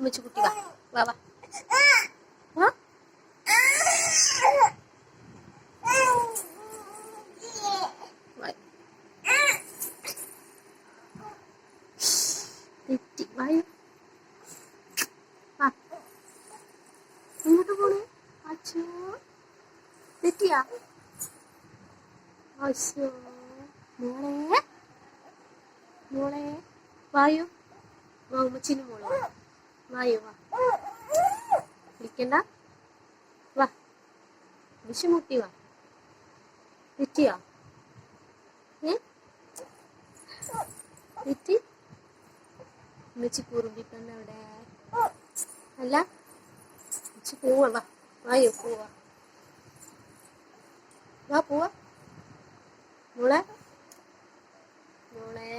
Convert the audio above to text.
ഉമ്മച്ചി കുട്ടി വാ വാ വാ വാ. തെറ്റി വായോ. ആ എങ്ങോട്ട് പോണേ? അച്ഛോ തെറ്റിയാ? അച്ഛോ മോളെ മോളെ വായോ വാ. ഉമ്മച്ചിന് മോളെ വാ വായോ വാ. വിളിക്കണ്ട വാ. വിഷമുട്ടി വാ. തെറ്റിയാ? തെറ്റി? ഉമ്മച്ചി കുറുമ്പി പെണ്ണ അവിടെ അല്ല. ഉമ്മച്ചി പോവാ വാ. വായോ പോവാ വാ പോവാ മോളെ മോളെ.